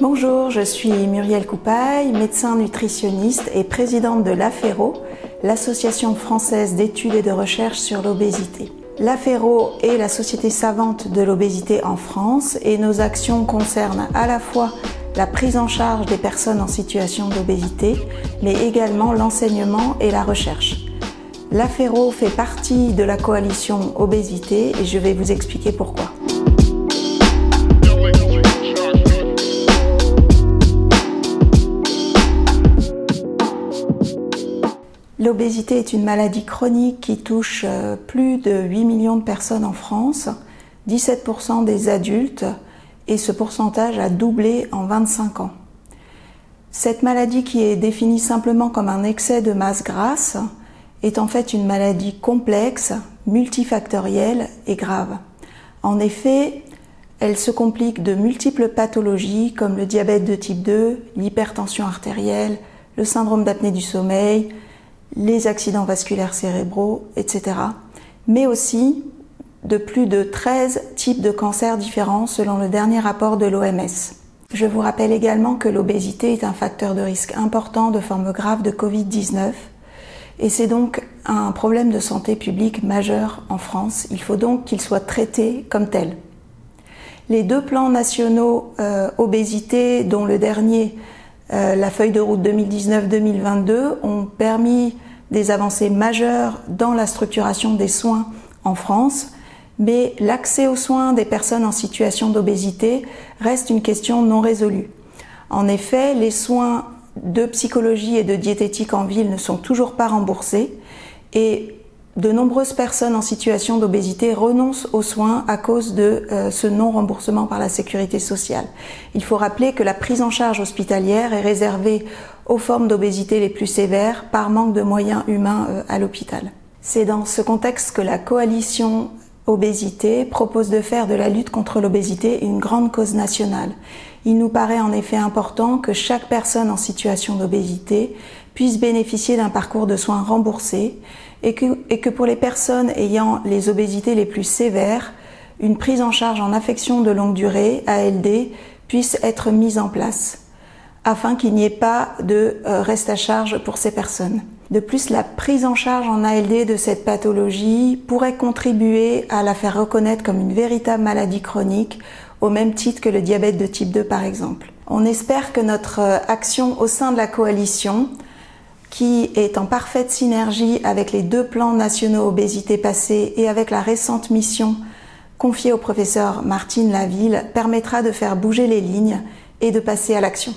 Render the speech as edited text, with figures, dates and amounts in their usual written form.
Bonjour, je suis Muriel Coupaille, médecin nutritionniste et présidente de l'AFERO, l'Association française d'études et de recherche sur l'obésité. L'AFERO est la société savante de l'obésité en France et nos actions concernent à la fois la prise en charge des personnes en situation d'obésité, mais également l'enseignement et la recherche. L'AFERO fait partie de la coalition obésité et je vais vous expliquer pourquoi. L'obésité est une maladie chronique qui touche plus de 8 millions de personnes en France, 17% des adultes, et ce pourcentage a doublé en 25 ans. Cette maladie, qui est définie simplement comme un excès de masse grasse, est en fait une maladie complexe, multifactorielle et grave. En effet, elle se complique de multiples pathologies comme le diabète de type 2, l'hypertension artérielle, le syndrome d'apnée du sommeil, les accidents vasculaires cérébraux, etc. Mais aussi de plus de 13 types de cancers différents selon le dernier rapport de l'OMS. Je vous rappelle également que l'obésité est un facteur de risque important de formes graves de Covid-19 et c'est donc un problème de santé publique majeur en France. Il faut donc qu'il soit traité comme tel. Les deux plans nationaux obésité, dont le dernier la feuille de route 2019-2022 ont permis des avancées majeures dans la structuration des soins en France, mais l'accès aux soins des personnes en situation d'obésité reste une question non résolue. En effet, les soins de psychologie et de diététique en ville ne sont toujours pas remboursés et de nombreuses personnes en situation d'obésité renoncent aux soins à cause de ce non-remboursement par la sécurité sociale. Il faut rappeler que la prise en charge hospitalière est réservée aux formes d'obésité les plus sévères par manque de moyens humains à l'hôpital. C'est dans ce contexte que la coalition obésité propose de faire de la lutte contre l'obésité une grande cause nationale. Il nous paraît en effet important que chaque personne en situation d'obésité puisse bénéficier d'un parcours de soins remboursé et que pour les personnes ayant les obésités les plus sévères, une prise en charge en affection de longue durée, ALD, puisse être mise en place, afin qu'il n'y ait pas de reste à charge pour ces personnes. De plus, la prise en charge en ALD de cette pathologie pourrait contribuer à la faire reconnaître comme une véritable maladie chronique, au même titre que le diabète de type 2 par exemple. On espère que notre action au sein de la coalition, qui est en parfaite synergie avec les deux plans nationaux obésité passés et avec la récente mission confiée au professeur Martine Laville, permettra de faire bouger les lignes et de passer à l'action.